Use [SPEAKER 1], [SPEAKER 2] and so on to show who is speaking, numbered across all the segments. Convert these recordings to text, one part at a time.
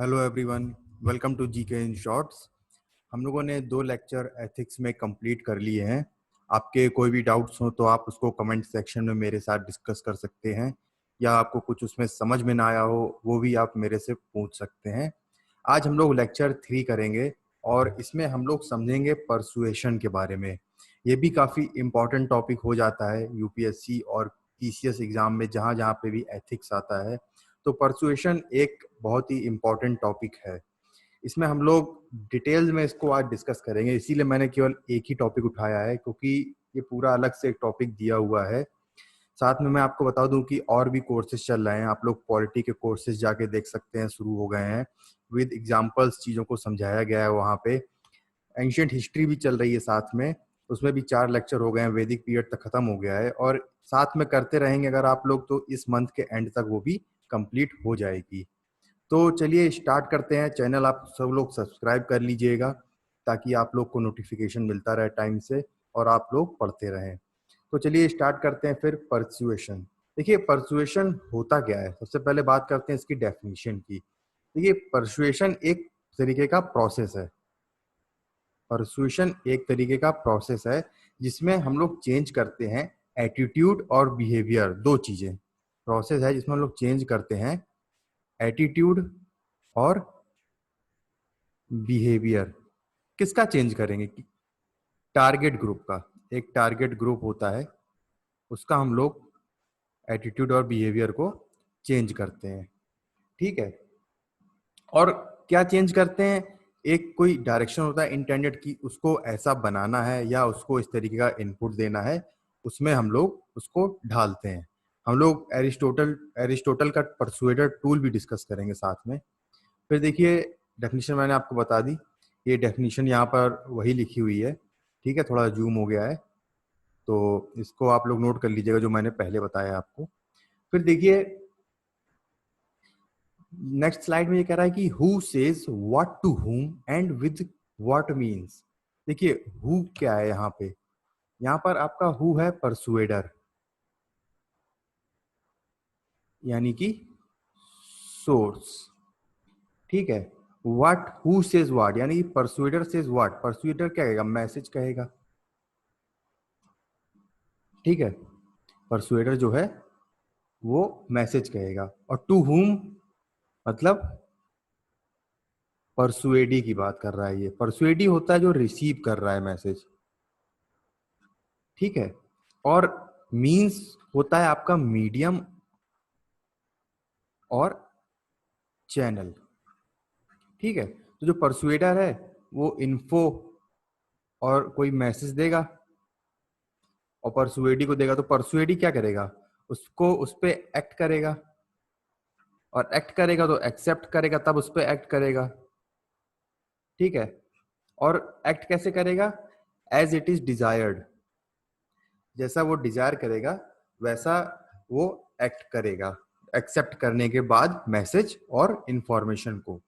[SPEAKER 1] Hello everyone, welcome to GK in shorts. हम लोगों ने 2 लेक्चर एथिक्स में कंप्लीट कर लिए हैं। आपके कोई भी डाउट्स हो तो आप उसको कमेंट सेक्शन में मेरे साथ डिस्कस कर सकते हैं, या आपको कुछ उसमें समझ में ना आया हो वो भी आप मेरे से पूछ सकते हैं। आज हम लोग लेक्चर 3 करेंगे और इसमें हम लोग समझेंगे परसुएशन के बारे में। ये भी काफ़ी इम्पोर्टेंट टॉपिक हो जाता है यूपीएससी और पीसीएस एग्जाम में, जहाँ जहाँ पे भी एथिक्स आता है। तो परसुएशन एक बहुत ही इम्पोर्टेंट टॉपिक है। इसमें हम लोग डिटेल्स में इसको आज डिस्कस करेंगे, इसीलिए मैंने केवल एक ही टॉपिक उठाया है, क्योंकि ये पूरा अलग से एक टॉपिक दिया हुआ है। साथ में मैं आपको बता दूं कि और भी कोर्सेज चल रहे हैं, आप लोग पॉलिटी के कोर्सेज जाके देख सकते हैं, शुरू हो गए हैं। विद एग्जाम्पल्स चीज़ों को समझाया गया है वहाँ पे। एंशियंट हिस्ट्री भी चल रही है साथ में, उसमें भी 4 लेक्चर हो गए हैं, वैदिक पीरियड तक खत्म हो गया है और साथ में करते रहेंगे अगर आप लोग तो इस मंथ के एंड तक वो भी कंप्लीट हो जाएगी। तो चलिए स्टार्ट करते हैं। चैनल आप सब लोग सब्सक्राइब कर लीजिएगा ताकि आप लोग को नोटिफिकेशन मिलता रहे टाइम से और आप लोग पढ़ते रहें। तो चलिए स्टार्ट करते हैं फिर परसुएशन। देखिए परसुएशन होता क्या है, सबसे पहले बात करते हैं इसकी डेफिनेशन की। देखिए परसुएशन एक तरीके का प्रोसेस है। परसुएशन एक तरीके का प्रोसेस है जिसमें हम लोग चेंज करते हैं एटीट्यूड और बिहेवियर, दो चीजें। प्रोसेस है जिसमें हम लोग चेंज करते हैं एटीट्यूड और बिहेवियर। किसका चेंज करेंगे? टारगेट ग्रुप का। एक टारगेट ग्रुप होता है, उसका हम लोग एटीट्यूड और बिहेवियर को चेंज करते हैं। ठीक है। और क्या चेंज करते हैं? एक कोई डायरेक्शन होता है इंटेंडेड की उसको ऐसा बनाना है या उसको इस तरीके का इनपुट देना है, उसमें हम लोग उसको ढालते हैं। हम लोग एरिस्टोटल का परसुएडर टूल भी डिस्कस करेंगे साथ में। फिर देखिए डेफिनेशन मैंने आपको बता दी, ये डेफिनेशन यहाँ पर वही लिखी हुई है। ठीक है, थोड़ा जूम हो गया है तो इसको आप लोग नोट कर लीजिएगा जो मैंने पहले बताया आपको। फिर देखिए नेक्स्ट स्लाइड में ये कह रहा है कि who says what to whom and with what means. देखिए हु क्या है यहाँ पे? यहाँ पर आपका हु है परसुएडर, यानी कि सोर्स। ठीक है। व्हाट, हु सेज व्हाट, यानी कि परसुएडर सेज व्हाट। परसुएडर क्या कहेगा? मैसेज कहेगा। ठीक है, परसुएडर जो है वो मैसेज कहेगा। और टू हुम मतलब परसुएडी की बात कर रहा है। ये परसुएडी होता है जो रिसीव कर रहा है मैसेज। ठीक है। और मींस होता है आपका मीडियम और चैनल। ठीक है। तो जो परसुएडर है वो इन्फो और कोई मैसेज देगा और परसुएडी को देगा। तो परसुएडी क्या करेगा? उसको उस पर एक्ट करेगा, और एक्ट करेगा तो एक्सेप्ट करेगा, तब उस पर एक्ट करेगा। ठीक है। और एक्ट कैसे करेगा? एज इट इज डिजायर्ड, जैसा वो डिजायर करेगा वैसा वो एक्ट करेगा, एक्सेप्ट करने के बाद मैसेज और इंफॉर्मेशन को।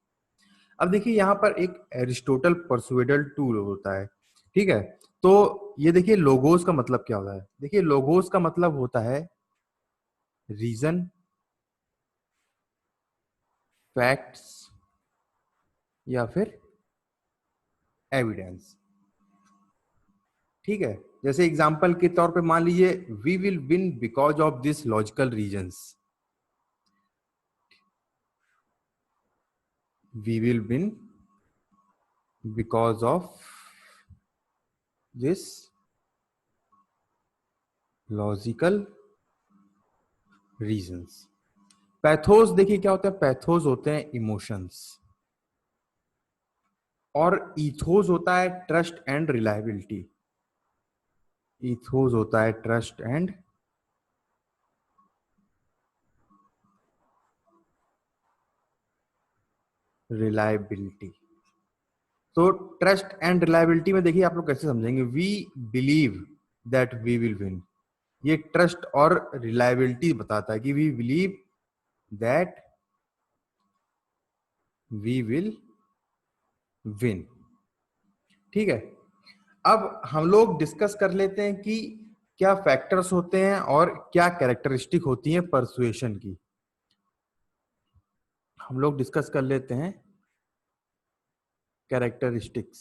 [SPEAKER 1] अब देखिए यहाँ पर एक एरिस्टोटल परसुएडल टूल होता है। ठीक है। तो ये देखिए लोगोस का मतलब क्या होता है? देखिए लोगोस का मतलब होता है रीजन, फैक्ट्स या फिर एविडेंस। ठीक है। जैसे एग्जांपल के तौर पे मान लीजिए we will win because of this logical reasons. We will win because of this logical reasons. Pathos देखिए क्या होता है? पैथोस होते हैं इमोशंस, और ईथोस होता है ट्रस्ट एंड रिलायबिलिटी। ईथोस होता है ट्रस्ट एंड रिलायबिलिटी। तो ट्रस्ट एंड रिलायबिलिटी में देखिए आप लोग कैसे समझेंगे? We believe that we will win. ये ट्रस्ट और रिलायबिलिटी बताता है कि we believe that we will win. ठीक है। अब हम लोग डिस्कस कर लेते हैं कि क्या फैक्टर्स होते हैं और क्या कैरेक्टरिस्टिक होती हैं परसुएशन की। हम लोग डिस्कस कर लेते हैं कैरेक्टरिस्टिक्स।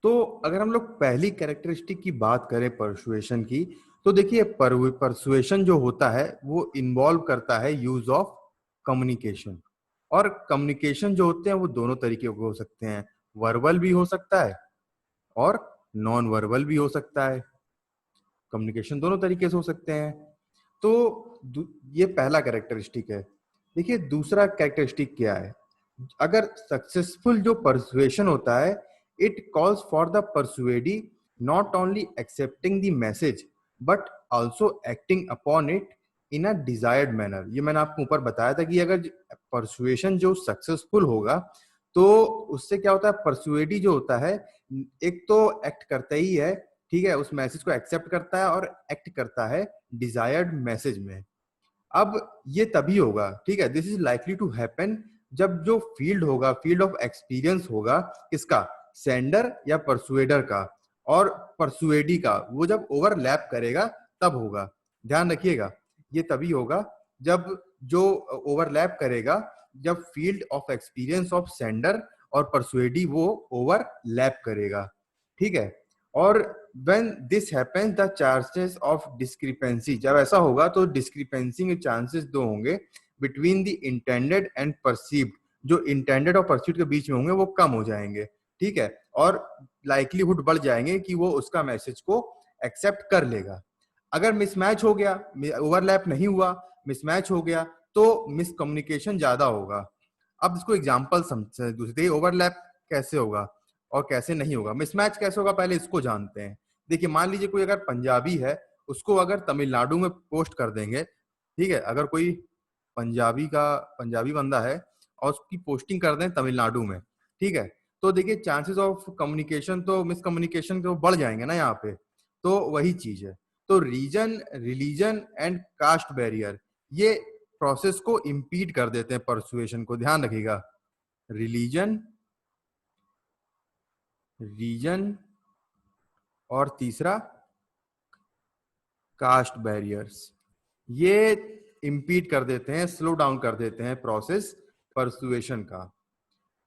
[SPEAKER 1] तो अगर हम लोग पहली कैरेक्टरिस्टिक की बात करें परसुएशन की, तो देखिए परसुएशन जो होता है वो इन्वॉल्व करता है यूज ऑफ कम्युनिकेशन। और कम्युनिकेशन जो होते हैं वो दोनों तरीके के हो सकते हैं, वर्बल भी हो सकता है और नॉन वर्बल भी हो सकता है। कम्युनिकेशन दोनों तरीके से हो सकते हैं। तो ये पहला कैरेक्टरिस्टिक है। देखिए दूसरा कैरेक्टरिस्टिक क्या है, अगर सक्सेसफुल जो परसुएशन होता है, it calls for the persuadee not only accepting the message but also acting upon it in a desired manner. ये मैंने आपको ऊपर बताया था कि अगर परसुएशन जो सक्सेसफुल होगा तो उससे क्या होता है, परसुएडी जो होता है एक तो एक्ट करता ही है, ठीक है, उस मैसेज को एक्सेप्ट करता है और एक्ट करता है डिजायर्ड मैसेज में। अब ये तभी होगा, ठीक है, this is likely to happen जब जो फील्ड होगा, फील्ड ऑफ एक्सपीरियंस होगा किसका, सेंडर या परसुएडर का और परसुएडी का, वो जब ओवरलैप करेगा तब होगा। ध्यान रखिएगा, ये तभी होगा जब जो ओवरलैप करेगा, जब field of experience of sender और परसुएडी वो ओवरलैप करेगा, ठीक है। और when this happens the chances of discrepancy, जब ऐसा होगा तो डिस्क्रिपेंसी के चांसेस दो होंगे between the intended and perceived, जो intended और perceived के बीच में होंगे वो कम हो जाएंगे, ठीक है, और लाइकलीहुड बढ़ जाएंगे कि वो उसका मैसेज को एक्सेप्ट कर लेगा। अगर मिसमैच हो गया, ओवरलैप नहीं हुआ, मिसमैच हो गया, तो मिसकम्युनिकेशन ज्यादा होगा। अब इसको एग्जांपल समझते, दूसरे ओवरलैप कैसे होगा और कैसे नहीं होगा, मिसमैच कैसे होगा, पहले इसको जानते हैं। देखिए मान लीजिए कोई अगर पंजाबी है, उसको अगर तमिलनाडु में पोस्ट कर देंगे, ठीक है, अगर कोई पंजाबी बंदा है और उसकी पोस्टिंग कर दें तमिलनाडु में, ठीक है, तो देखिए चांसेस ऑफ कम्युनिकेशन तो मिसकम्युनिकेशन तो बढ़ जाएंगे ना यहाँ पे। तो वही चीज है। तो region, religion and caste barrier ये प्रोसेस को इम्पीड कर देते हैं परसुएशन को, ध्यान रखिएगा। रिलीजन, रीजन और तीसरा कास्ट बैरियर्स, ये इम्पीड कर देते हैं, स्लो डाउन कर देते हैं प्रोसेस परसुएशन का।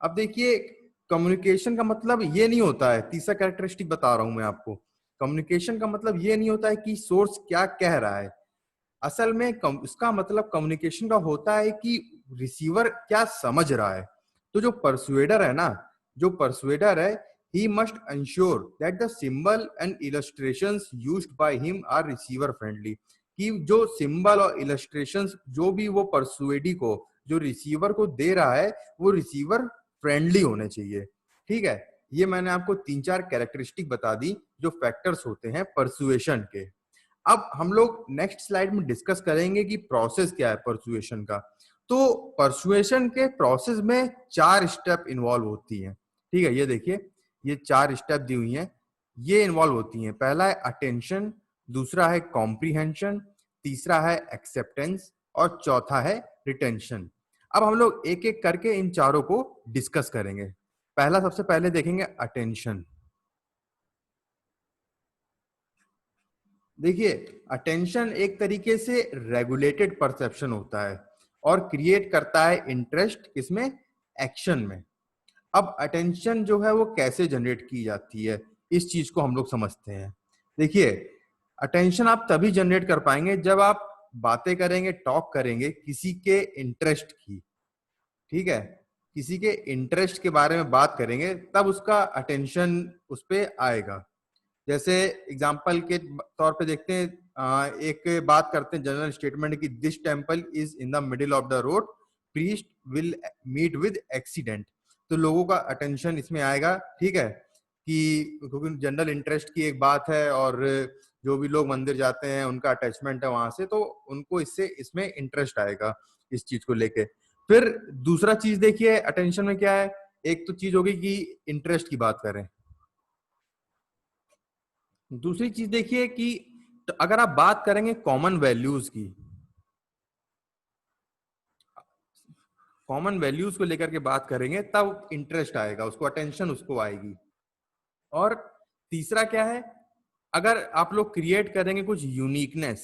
[SPEAKER 1] अब देखिए कम्युनिकेशन का मतलब ये नहीं होता है, तीसरा कैरेक्टरिस्टिक बता रहा हूं मैं आपको, कम्युनिकेशन का मतलब ये नहीं होता है कि सोर्स क्या कह रहा है। असल में इसका मतलब कम्युनिकेशन का होता है कि रिसीवर क्या समझ रहा है। तो जो परसुएडर है ना, जो परसुएडर है, he must ensure that the symbol and illustrations used by him are receiver friendly, कि जो सिंबल और इलस्ट्रेशंस जो भी वो परसुएडी को, जो रिसीवर को दे रहा है, वो रिसीवर फ्रेंडली होने चाहिए, ठीक है। ये मैंने आपको 3-4 कैरेक्टरिस्टिक बता दी जो फैक्टर्स होते हैं परसुएशन के। अब हम लोग नेक्स्ट स्लाइड में डिस्कस करेंगे कि प्रोसेस क्या है परसुएशन का। तो परसुएशन के प्रोसेस में 4 स्टेप इन्वॉल्व होती हैं, ठीक है, ये देखिए ये 4 स्टेप दी हुई हैं, ये इन्वॉल्व होती हैं। पहला है अटेंशन, दूसरा है कॉम्प्रीहेंशन, तीसरा है एक्सेप्टेंस और चौथा है रिटेंशन। अब हम लोग एक एक करके इन चारों को डिस्कस करेंगे। पहला, सबसे पहले देखेंगे अटेंशन। देखिए अटेंशन एक तरीके से रेगुलेटेड परसेप्शन होता है और क्रिएट करता है इंटरेस्ट इसमें, एक्शन में। अब अटेंशन जो है वो कैसे जनरेट की जाती है, इस चीज को हम लोग समझते हैं। देखिए अटेंशन आप तभी जनरेट कर पाएंगे जब आप बातें करेंगे, टॉक करेंगे किसी के इंटरेस्ट की, ठीक है, किसी के इंटरेस्ट के बारे में बात करेंगे तब उसका अटेंशन उस पे आएगा। जैसे एग्जाम्पल के तौर पे देखते हैं, एक बात करते हैं जनरल स्टेटमेंट की, this temple is in the middle of the road, priest will meet with accident. तो लोगों का अटेंशन इसमें आएगा, ठीक है, कि क्योंकि जनरल इंटरेस्ट की एक बात है और जो भी लोग मंदिर जाते हैं उनका अटैचमेंट है वहां से, तो उनको इससे इसमें इंटरेस्ट आएगा इस चीज को लेके। फिर दूसरा चीज देखिए अटेंशन में क्या है, एक तो चीज होगी कि इंटरेस्ट की बात करें, दूसरी चीज देखिए कि तो अगर आप बात करेंगे कॉमन वैल्यूज की, कॉमन वैल्यूज को लेकर के बात करेंगे तब इंटरेस्ट आएगा उसको, अटेंशन उसको आएगी। और तीसरा क्या है, अगर आप लोग क्रिएट करेंगे कुछ यूनिकनेस,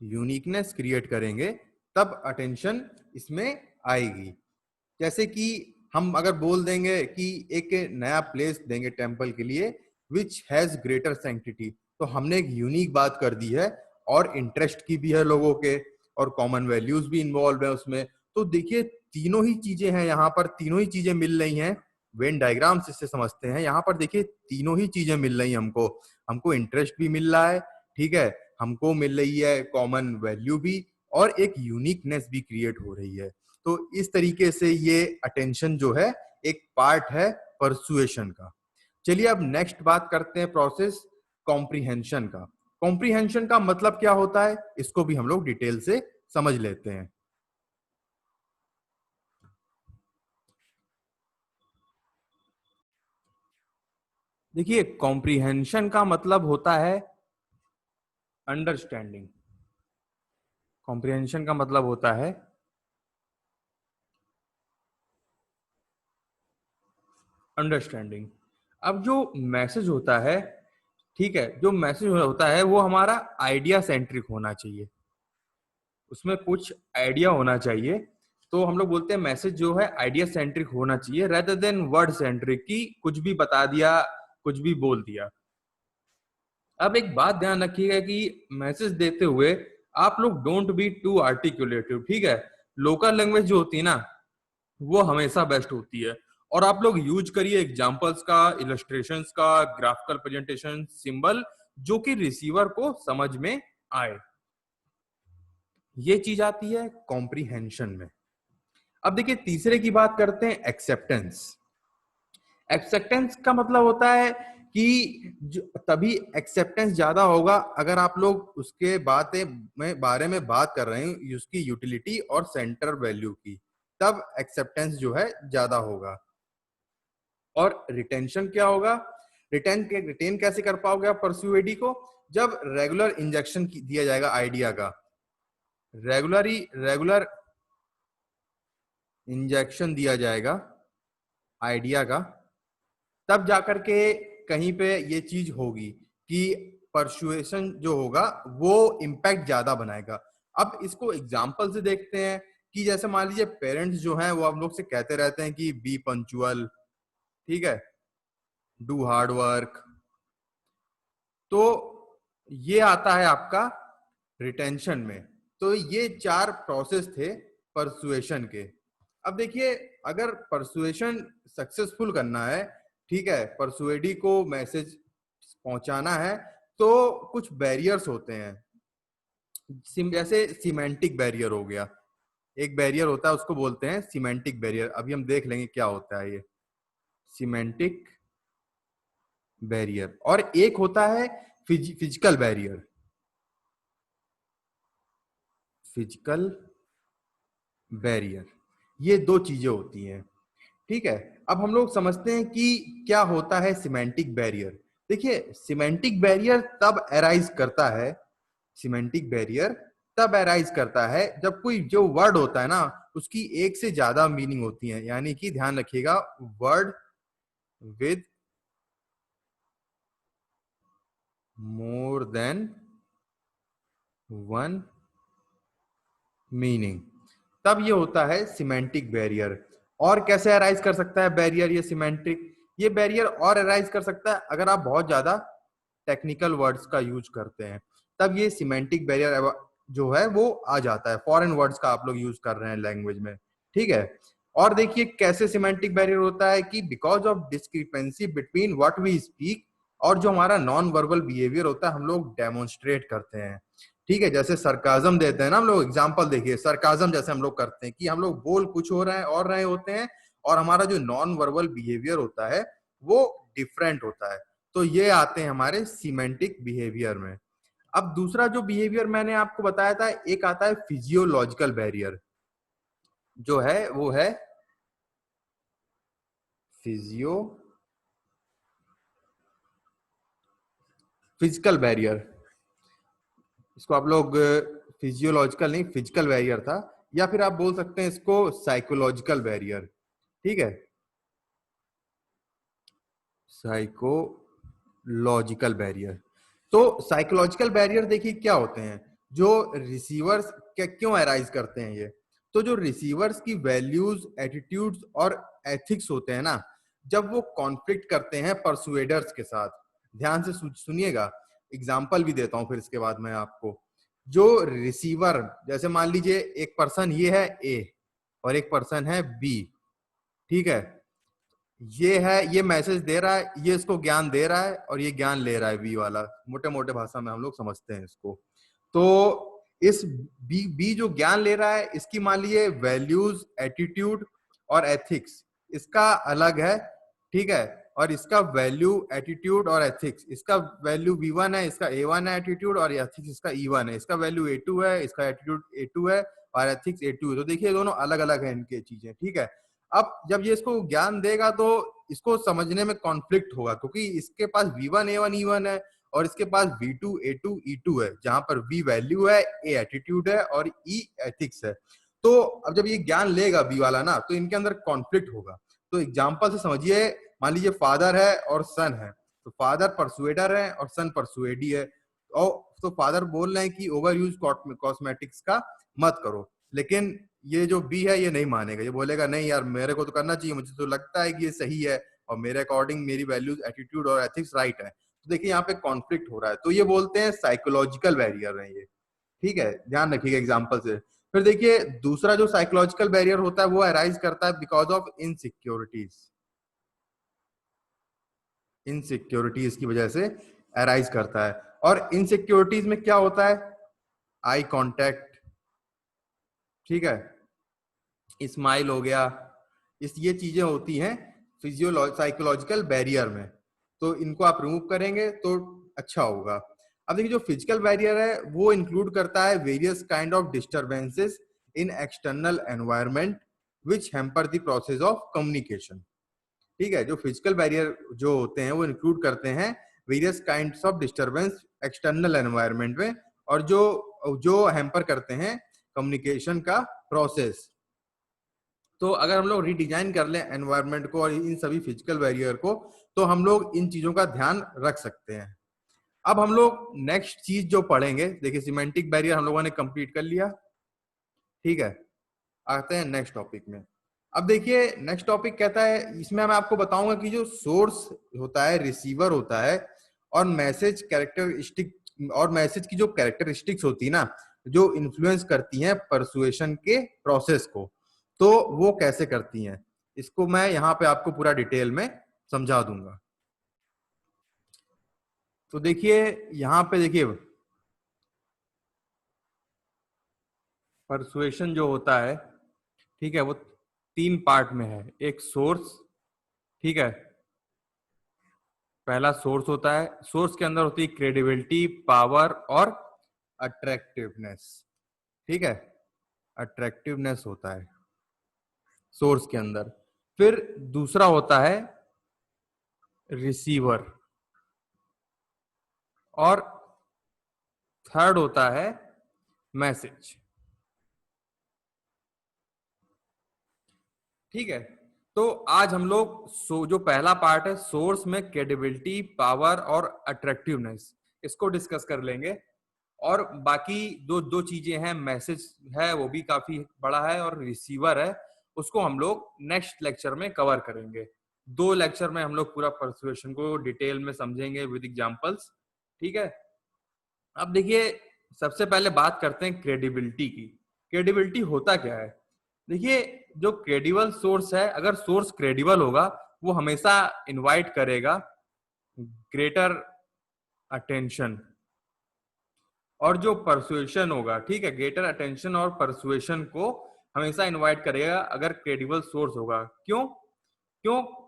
[SPEAKER 1] यूनिकनेस क्रिएट करेंगे तब अटेंशन इसमें आएगी। जैसे कि हम अगर बोल देंगे कि एक नया प्लेस देंगे टेम्पल के लिए विच हैज ग्रेटर सैंक्टिटी, तो हमने एक यूनिक बात कर दी है और इंटरेस्ट की भी है लोगों के, और कॉमन वैल्यूज भी इन्वॉल्व है उसमें। तो देखिए तीनों ही चीजें हैं यहाँ पर, तीनों ही चीजें मिल रही हैं। वेन डायग्राम से समझते हैं, यहाँ पर देखिए तीनों ही चीजें मिल रही हैं हमको। हमको इंटरेस्ट भी मिल रहा है, ठीक है, हमको मिल रही है कॉमन वैल्यू भी, और एक यूनिकनेस भी क्रिएट हो रही है। तो इस तरीके से ये अटेंशन जो है एक पार्ट है परसुएशन का। चलिए अब नेक्स्ट बात करते हैं प्रोसेस कॉम्प्रिहेंशन का। कॉम्प्रिहेंशन का मतलब क्या होता है, इसको भी हम लोग डिटेल से समझ लेते हैं। देखिए कॉम्प्रिहेंशन का मतलब होता है अंडरस्टैंडिंग। कॉम्प्रिहेंशन का मतलब होता है अंडरस्टैंडिंग। अब जो मैसेज होता है, ठीक है, जो मैसेज होता है वो हमारा आइडिया सेंट्रिक होना चाहिए, उसमें कुछ आइडिया होना चाहिए। तो हम लोग बोलते हैं मैसेज जो है आइडिया सेंट्रिक होना चाहिए रेदर देन वर्ड सेंट्रिक, की कुछ भी बता दिया, कुछ भी बोल दिया। अब एक बात ध्यान रखिएगा कि मैसेज देते हुए आप लोग डोंट बी टू आर्टिकुलेटिव, ठीक है। लोकल लैंग्वेज जो होती है ना, वो हमेशा बेस्ट होती है। और आप लोग यूज करिए एग्जांपल्स का, इलस्ट्रेशंस का, ग्राफिकल प्रेजेंटेशन, सिंबल, जो कि रिसीवर को समझ में आए। ये चीज आती है कॉम्प्रिहेंशन में। अब देखिए तीसरे की बात करते हैं, एक्सेप्टेंस। एक्सेप्टेंस का मतलब होता है कि तभी एक्सेप्टेंस ज्यादा होगा अगर आप लोग उसके बारे में बात कर रहे हैं, उसकी यूटिलिटी और सेंटर वैल्यू की, तब एक्सेप्टेंस जो है ज्यादा होगा। और रिटेंशन क्या होगा, रिटेन कैसे कर पाओगे आप परस्यूएडी को, जब रेगुलर इंजेक्शन दिया जाएगा आइडिया का, रेगुलर इंजेक्शन दिया जाएगा आइडिया का, तब जाकर के कहीं पे ये चीज होगी कि परसुएशन जो होगा वो इम्पैक्ट ज्यादा बनाएगा। अब इसको एग्जांपल से देखते हैं कि जैसे मान लीजिए पेरेंट्स जो हैं वो हम लोग से कहते रहते हैं कि बी पंक्चुअल, ठीक है, डू हार्ड वर्क। तो ये आता है आपका रिटेंशन में। तो ये चार प्रोसेस थे परसुएशन के। अब देखिए अगर परसुएशन सक्सेसफुल करना है, ठीक है, परसुएडी को मैसेज पहुंचाना है, तो कुछ बैरियर्स होते हैं। जैसे सिमेंटिक बैरियर हो गया, एक बैरियर होता है उसको बोलते हैं सिमेंटिक बैरियर। अभी हम देख लेंगे क्या होता है ये सिमेंटिक बैरियर। और एक होता है फिजिकल बैरियर, फिजिकल बैरियर। ये दो चीजें होती हैं, ठीक है। अब हम लोग समझते हैं कि क्या होता है सिमेंटिक बैरियर। देखिए सिमेंटिक बैरियर तब अराइज करता है, सिमेंटिक बैरियर तब अराइज करता है जब कोई जो वर्ड होता है ना उसकी एक से ज्यादा मीनिंग होती है। यानी कि ध्यान रखिएगा, word with more than one meaning, तब ये होता है सिमेंटिक बैरियर। और कैसे अराइज कर सकता है बैरियर ये सिमेंटिक, ये बैरियर और अराइज कर सकता है अगर आप बहुत ज्यादा टेक्निकल वर्ड्स का यूज करते हैं, तब ये सिमेंटिक बैरियर जो है वो आ जाता है। फॉरेन वर्ड्स का आप लोग यूज कर रहे हैं लैंग्वेज में, ठीक है। और देखिए कैसे सिमेंटिक बैरियर होता है कि because of discrepancy between what we speak और जो हमारा नॉन वर्बल बिहेवियर होता है हम लोग डेमोन्स्ट्रेट करते हैं, ठीक है। जैसे सरकाजम देते हैं ना हम लोग, एग्जांपल देखिए सरकाजम जैसे हम लोग करते हैं कि हम लोग बोल कुछ हो रहे हैं और रहे होते हैं, और हमारा जो नॉन वर्बल बिहेवियर होता है वो डिफरेंट होता है। तो ये आते हैं हमारे सीमेंटिक बिहेवियर में। अब दूसरा जो बिहेवियर मैंने आपको बताया था, एक आता है फिजियोलॉजिकल बैरियर, जो है वो है फिजिकल बैरियर। इसको आप लोग फिजियोलॉजिकल नहीं, फिजिकल बैरियर था, या फिर आप बोल सकते हैं इसको साइकोलॉजिकल बैरियर, ठीक है, साइकोलॉजिकल बैरियर। तो साइकोलॉजिकल बैरियर देखिए क्या होते हैं, जो रिसीवर्स क्या क्यों अराइज करते हैं ये? तो जो रिसीवर्स की वैल्यूज, एटीट्यूड्स और एथिक्स होते हैं ना, जब वो कॉन्फ्लिक्ट करते हैं परसुएडर्स के साथ, ध्यान से सुनिएगा, एग्जाम्पल भी देता हूं फिर इसके बाद मैं आपको। जो रिसीवर, जैसे मान लीजिए एक पर्सन ये है ए और एक पर्सन है बी, ठीक है, ये है, ये मैसेज दे रहा है, ये इसको ज्ञान दे रहा है और ये ज्ञान ले रहा है बी वाला, मोटे मोटे भाषा में हम लोग समझते हैं इसको। तो इस बी जो ज्ञान ले रहा है, इसकी मान लीजिए वैल्यूज, एटीट्यूड और एथिक्स इसका अलग है, ठीक है, और इसका वैल्यू, एटीट्यूड और एथिक्स, इसका वैल्यू V1 है, इसका A1 है एटीट्यूड, और एथिक्स इसका E1 है, इसका वैल्यू A2 है, इसका एटीट्यूड A2 है और एथिक्स A2 है। तो देखिए दोनों अलग अलग है इनके चीजें, ठीक है। अब जब ये इसको ज्ञान देगा तो इसको समझने में कॉन्फ्लिक्ट होगा, क्योंकि इसके पास V1 A1 E1 है और इसके पास V2 A2 E2 है, जहां पर V वैल्यू है, A एटीट्यूड है और E एथिक्स है। तो अब जब ये ज्ञान लेगा बी वाला ना, तो इनके अंदर कॉन्फ्लिक्ट होगा। तो एग्जाम्पल से समझिए, मान लीजिए फादर है और सन है, तो फादर परसुएडर है और सन परसुएडी है, और तो फादर बोल रहे हैं कि ओवर यूज कॉस्मेटिक्स का मत करो, लेकिन ये जो बी है ये नहीं मानेगा, ये बोलेगा नहीं यार मेरे को तो करना चाहिए, मुझे तो लगता है कि ये सही है और मेरे अकॉर्डिंग मेरी वैल्यूज, एटीट्यूड और एथिक्स राइट है। तो देखिए यहाँ पे कॉन्फ्लिक्ट हो रहा है, तो ये बोलते हैं साइकोलॉजिकल बैरियर है ये, ठीक है, ध्यान रखिएगा एग्जाम्पल से। फिर देखिए दूसरा जो साइकोलॉजिकल बैरियर होता है वो अराइज करता है बिकॉज ऑफ इनसिक्योरिटीज, इनसिक्योरिटीज की वजह से अराइज करता है। और इनसिक्योरिटीज में क्या होता है? आई कांटेक्ट, ठीक है, स्माइल हो गया, ये चीजें होती हैं साइकोलॉजिकल बैरियर में, तो इनको आप रिमूव करेंगे तो अच्छा होगा। अब देखिए जो फिजिकल बैरियर है वो इंक्लूड करता है various kind of disturbances in external environment which hamper the process of communication, ठीक है। जो फिजिकल बैरियर जो होते हैं वो इंक्लूड करते हैं various kinds of disturbance external environment में, और जो जो हैम्पर करते हैं कम्युनिकेशन का प्रोसेस। तो अगर हम लोग रिडिजाइन कर लें एनवायरनमेंट को और इन सभी फिजिकल बैरियर को, तो हम लोग इन चीजों का ध्यान रख सकते हैं। अब हम लोग नेक्स्ट चीज जो पढ़ेंगे, देखिए सिमेंटिक बैरियर हम लोगों ने कंप्लीट कर लिया, ठीक है। आते हैं नेक्स्ट टॉपिक में। अब देखिए नेक्स्ट टॉपिक कहता है, इसमें मैं आपको बताऊंगा कि जो सोर्स होता है, रिसीवर होता है, और मैसेज कैरेक्टरिस्टिक, और मैसेज की जो कैरेक्टरिस्टिक्स होती है ना, जो इन्फ्लुएंस करती हैं परसुएशन के प्रोसेस को, तो वो कैसे करती हैं, इसको मैं यहाँ पे आपको पूरा डिटेल में समझा दूंगा। तो देखिए यहाँ पे देखिए परसुएशन जो होता है, ठीक है, वो 3 पार्ट में है। एक सोर्स, ठीक है, पहला सोर्स होता है, सोर्स के अंदर होती है क्रेडिबिलिटी, पावर और अट्रैक्टिवनेस, ठीक है, अट्रैक्टिवनेस होता है सोर्स के अंदर। फिर दूसरा होता है रिसीवर, और थर्ड होता है मैसेज, ठीक है। तो आज हम लोग जो पहला पार्ट है सोर्स में क्रेडिबिलिटी, पावर और अट्रैक्टिवनेस, इसको डिस्कस कर लेंगे। और बाकी दो चीजें हैं, मैसेज है वो भी काफी बड़ा है, और रिसीवर है, उसको हम लोग नेक्स्ट लेक्चर में कवर करेंगे। 2 लेक्चर में हम लोग पूरा परसुएशन को डिटेल में समझेंगे विद एग्जांपल्स, ठीक है। अब देखिए सबसे पहले बात करते हैं क्रेडिबिलिटी की। क्रेडिबिलिटी होता क्या है? देखिए जो क्रेडिबल सोर्स है, अगर सोर्स क्रेडिबल होगा वो हमेशा इनवाइट करेगा ग्रेटर अटेंशन, और जो परसुएशन होगा, ठीक है, ग्रेटर अटेंशन और परसुएशन को हमेशा इनवाइट करेगा अगर क्रेडिबल सोर्स होगा। क्यों?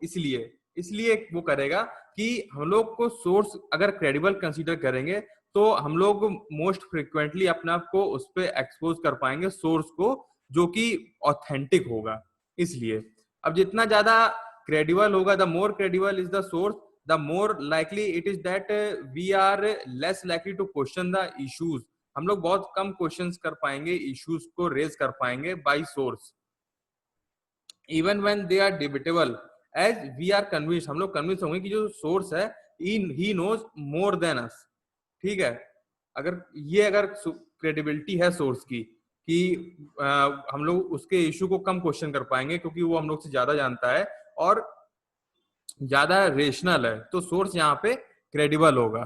[SPEAKER 1] इसलिए वो करेगा कि हम लोग को सोर्स अगर क्रेडिबल कंसीडर करेंगे तो हम लोग मोस्ट फ्रिक्वेंटली अपने आप को उस पर एक्सपोज कर पाएंगे, सोर्स को, जो कि ऑथेंटिक होगा। इसलिए अब जितना ज्यादा क्रेडिबल होगा, the more credible is the source, the more likely it is that we are less likely to question the issues। हम लोग बहुत कम क्वेश्चंस कर पाएंगे, इश्यूज को रेज कर पाएंगे by source, even when they are debatable, as we are convinced, हम लोग कन्विंस होंगे कि जो सोर्स है he knows more than us, ठीक है। अगर क्रेडिबिलिटी है सोर्स की, कि हम लोग उसके इशू को कम क्वेश्चन कर पाएंगे, क्योंकि वो हम लोग से ज्यादा जानता है और ज्यादा रेशनल है, तो सोर्स यहाँ पे क्रेडिबल होगा।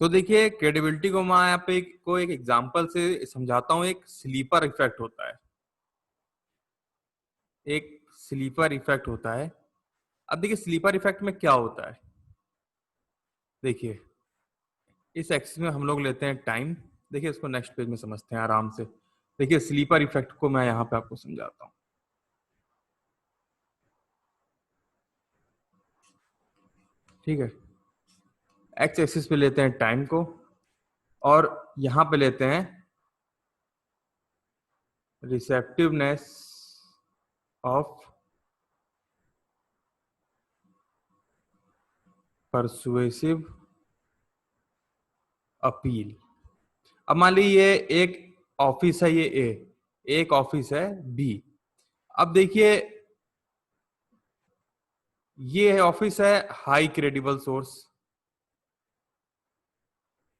[SPEAKER 1] तो देखिए क्रेडिबिलिटी को मैं यहाँ पे एक एग्जांपल से समझाता हूँ। एक स्लीपर इफेक्ट होता है, एक स्लीपर इफेक्ट होता है। अब देखिए स्लीपर इफेक्ट में क्या होता है, देखिए इस एक्सिस में हम लोग लेते हैं टाइम। देखिए इसको नेक्स्ट पेज में समझते हैं आराम से। देखिए स्लीपर इफेक्ट को मैं यहाँ पे आपको समझाता हूँ। ठीक है, एक्स एक्सिस पे लेते हैं टाइम को और यहाँ पे लेते हैं रिसेप्टिवनेस ऑफ परसुएसिव अपील। अब मान लीजिए एक ऑफिस है, ये ए, एक ऑफिस है बी। अब देखिए ये ऑफिस है हाई क्रेडिबल सोर्स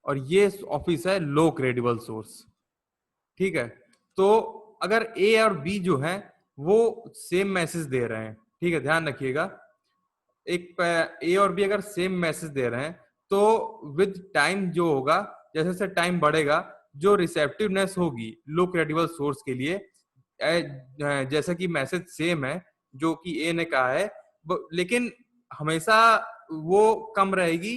[SPEAKER 1] और ये ऑफिस है लो क्रेडिबल सोर्स। ठीक है, तो अगर ए और बी जो है वो सेम मैसेज दे रहे हैं, ठीक है ध्यान रखिएगा, एक ए और बी अगर सेम मैसेज दे रहे हैं तो विद टाइम जो होगा, जैसे जैसे टाइम बढ़ेगा, जो रिसेप्टिवनेस होगी लो क्रेडिबल सोर्स के लिए, जैसा कि मैसेज सेम है जो कि ए ने कहा है, लेकिन हमेशा वो कम रहेगी,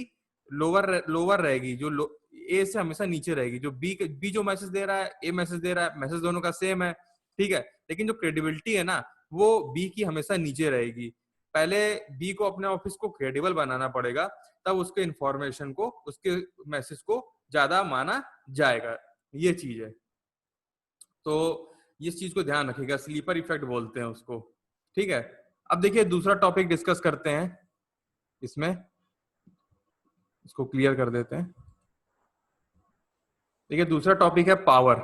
[SPEAKER 1] लोअर लोअर रहेगी, जो ए से हमेशा नीचे रहेगी। जो बी जो मैसेज दे रहा है, ए मैसेज दे रहा है, मैसेज दोनों का सेम है, ठीक है, लेकिन जो क्रेडिबिलिटी है ना वो बी की हमेशा नीचे रहेगी। पहले बी को अपने ऑफिस को क्रेडिबल बनाना पड़ेगा, तब उसके इंफॉर्मेशन को, उसके मैसेज को ज्यादा माना जाएगा, ये चीज है। तो इस चीज को ध्यान रखिएगा, स्लीपर इफेक्ट बोलते हैं उसको। ठीक है, अब देखिए दूसरा टॉपिक डिस्कस करते हैं इसमें, इसको क्लियर कर देते हैं। देखिए दूसरा टॉपिक है पावर।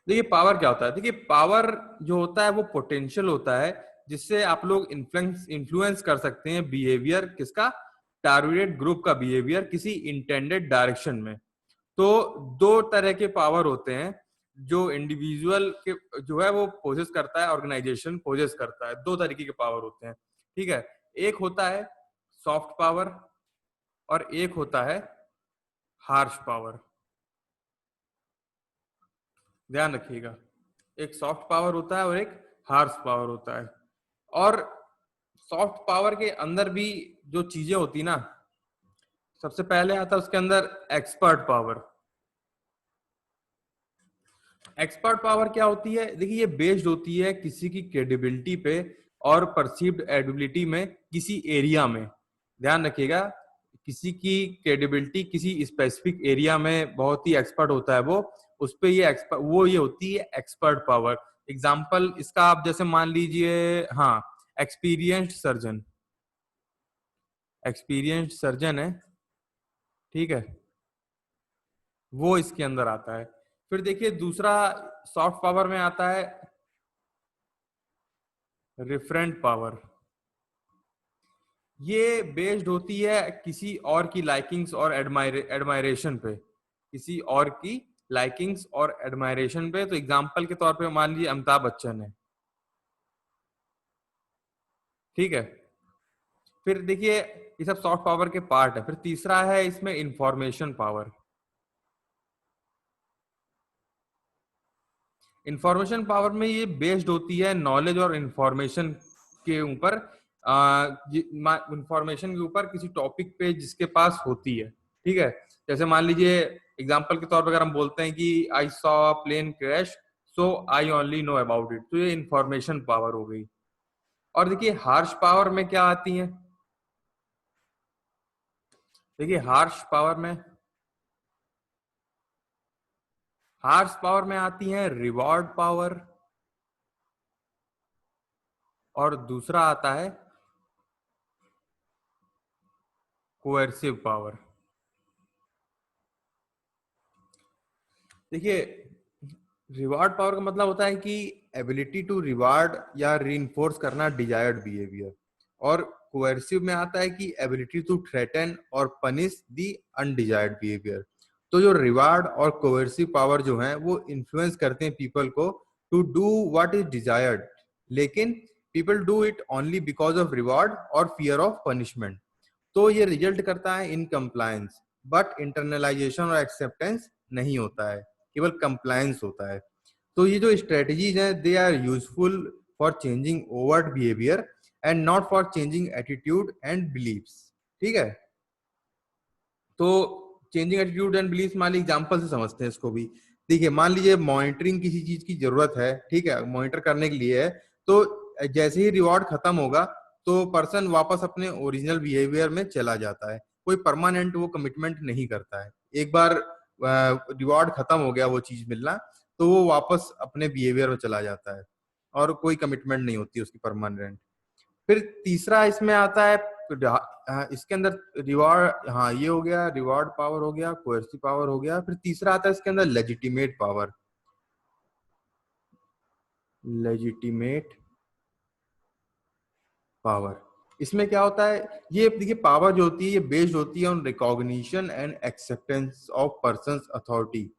[SPEAKER 1] देखिए पावर क्या होता है, देखिए पावर जो होता है वो पोटेंशियल होता है जिससे आप लोग इन्फ्लुएंस कर सकते हैं बिहेवियर किसका, टारगेटेड ग्रुप का बिहेवियर किसी इंटेंडेड डायरेक्शन में। तो दो तरह के पावर होते हैं जो इंडिविजुअल के जो है वो पोजेस करता है, ऑर्गेनाइजेशन पोजेस करता है। दो तरीके के पावर होते हैं, ठीक है, एक होता है सॉफ्ट पावर और एक होता है हार्श पावर। ध्यान रखिएगा, एक सॉफ्ट पावर होता है और एक हार्श पावर होता है। और सॉफ्ट पावर के अंदर भी जो चीजें होती ना, सबसे पहले आता है उसके अंदर एक्सपर्ट पावर। एक्सपर्ट पावर क्या होती है, देखिए ये बेस्ड होती है किसी की क्रेडिबिलिटी पे और परसीव्ड एबिलिटी में किसी एरिया में। ध्यान रखिएगा, किसी की क्रेडिबिलिटी किसी स्पेसिफिक एरिया में बहुत ही एक्सपर्ट होता है वो, उस पे ये एक्सपर्ट, वो ये होती है एक्सपर्ट पावर। एग्जाम्पल इसका आप जैसे मान लीजिए, हाँ एक्सपीरियंस्ड सर्जन, एक्सपीरियंस्ड सर्जन है, ठीक है, वो इसके अंदर आता है। फिर देखिए दूसरा सॉफ्ट पावर में आता है रिफरेंट पावर। ये बेस्ड होती है किसी और की लाइकिंग्स और एडमायरेशन पे, किसी और की लाइकिंग्स और एडमायरेशन पे। तो एग्जांपल के तौर पे मान लीजिए अमिताभ बच्चन है, ठीक है। फिर देखिए ये सब सॉफ्ट पावर के पार्ट है। फिर तीसरा है इसमें इंफॉर्मेशन पावर। इंफॉर्मेशन पावर में ये बेस्ड होती है नॉलेज और इंफॉर्मेशन के ऊपर, इंफॉर्मेशन के ऊपर किसी टॉपिक पे जिसके पास होती है, ठीक है। जैसे मान लीजिए एग्जांपल के तौर पर अगर हम बोलते हैं कि I saw plane crash so I only know about it, तो ये इंफॉर्मेशन पावर हो गई। और देखिए हार्श पावर में क्या आती है, देखिए हार्श पावर में आती है रिवॉर्ड पावर और दूसरा आता है कोएर्सिव पावर। देखिए रिवार्ड पावर का मतलब होता है कि एबिलिटी टू रिवार्ड या रीइंफोर्स करना डिजायर्ड बिहेवियर, और कोएर्सिव में आता है कि एबिलिटी टू थ्रेटन और पनिश द अनडिजायर्ड बिहेवियर। तो जो रिवार्ड और कोएर्सिव पावर जो है वो इन्फ्लुएंस करते हैं पीपल को to do what is desired, लेकिन people do it only because of reward और फियर ऑफ पनिशमेंट। तो ये रिजल्ट करता है इन कंप्लायंस, बट इंटरनलाइजेशन और एक्सेप्टेंस नहीं होता है, केवल कंप्लायंस होता है। तो ये जो स्ट्रेटजीज हैं they are useful for changing overt behaviour and not for changing attitude and beliefs. ठीक है, तो चेंजिंग एटीट्यूड एंड बिलीव्स मान लीजिए एग्जांपल से समझते हैं इसको भी। देखिए मान लीजिए मॉनिटरिंग किसी चीज की जरूरत है, ठीक है, मॉनिटर करने के लिए है, तो जैसे ही रिवॉर्ड खत्म होगा तो पर्सन वापस अपने ओरिजिनल बिहेवियर में चला जाता है, कोई परमानेंट वो कमिटमेंट नहीं करता है। एक बार रिवॉर्ड खत्म हो गया वो चीज मिलना तो वो वापस अपने बिहेवियर में चला जाता है और कोई कमिटमेंट नहीं होती उसकी परमानेंट। फिर तीसरा इसमें आता है इसके अंदर रिवॉर्ड, हाँ ये हो गया रिवॉर्ड पावर हो गया, कोएर्सिव पावर हो गया। फिर तीसरा आता है इसके अंदर लेजिटिमेट पावर। लेजिटिमेट पावर, इसमें क्या होता है, ये देखिए पावर जो होती है ये बेस्ड होती है on recognition and acceptance of persons authority.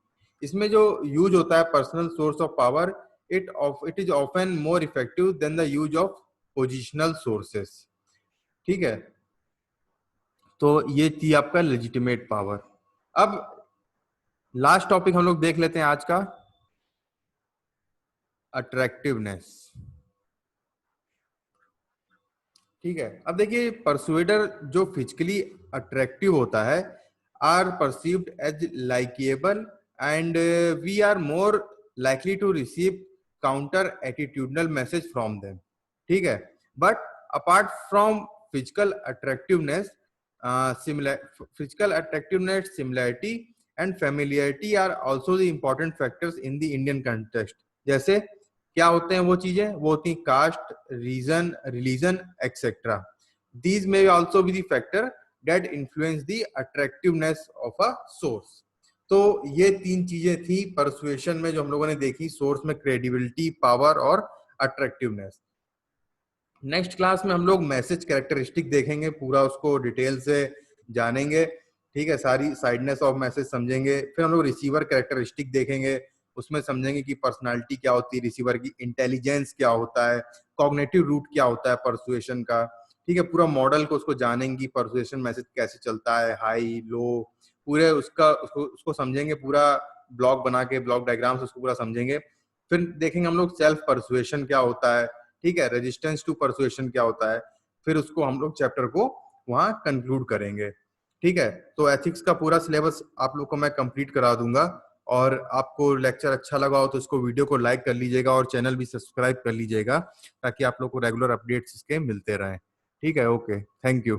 [SPEAKER 1] इसमें जो यूज होता है personal source of power, it is often more effective than the use of positional sources. ठीक है, तो ये थी आपका लेजिटिमेट पावर। अब लास्ट टॉपिक हम लोग देख लेते हैं आज का, अट्रैक्टिवनेस। ठीक है, अब देखिए परसुएडर जो फिजिकली अट्रैक्टिव होता है or perceived as likeable and we are more likely to receive counter attitudinal message from them. ठीक है, but apart from physical attractiveness, similarity and familiarity are also the important factors in the Indian context. जैसे क्या होते हैं वो चीजें, वो होती हैं caste, region, religion etcetera. These may also be the factor that influence the attractiveness of a source. तो ये तीन चीजें थी परसुएशन में जो हम लोगों ने देखी, सोर्स में क्रेडिबिलिटी, पावर और अट्रैक्टिवनेस। नेक्स्ट क्लास में हम लोग मैसेज कैरेक्टरिस्टिक देखेंगे, पूरा उसको डिटेल से जानेंगे। ठीक है, सारी साइडनेस ऑफ मैसेज समझेंगे। फिर हम लोग रिसीवर कैरेक्टरिस्टिक देखेंगे, उसमें समझेंगे कि पर्सनालिटी क्या होती है रिसीवर की, इंटेलिजेंस क्या होता है, कॉग्निटिव रूट क्या होता है परसुएशन का। ठीक है, पूरा मॉडल को उसको जानेंगे, परसुएशन मैसेज कैसे चलता है, हाई लो, पूरे उसको समझेंगे, पूरा ब्लॉक बना के ब्लॉक डायग्राम से उसको पूरा समझेंगे। फिर देखेंगे हम लोग सेल्फ परसुएशन क्या होता है, ठीक है, रेजिस्टेंस टू परसुएशन क्या होता है। फिर उसको हम लोग चैप्टर को वहां कंक्लूड करेंगे। ठीक है, तो एथिक्स का पूरा सिलेबस आप लोग को मैं कंप्लीट करा दूंगा। और आपको लेक्चर अच्छा लगा हो तो इसको वीडियो को लाइक कर लीजिएगा और चैनल भी सब्सक्राइब कर लीजिएगा ताकि आप लोग को रेगुलर अपडेट्स इसके मिलते रहें। ठीक है, ओके, थैंक यू।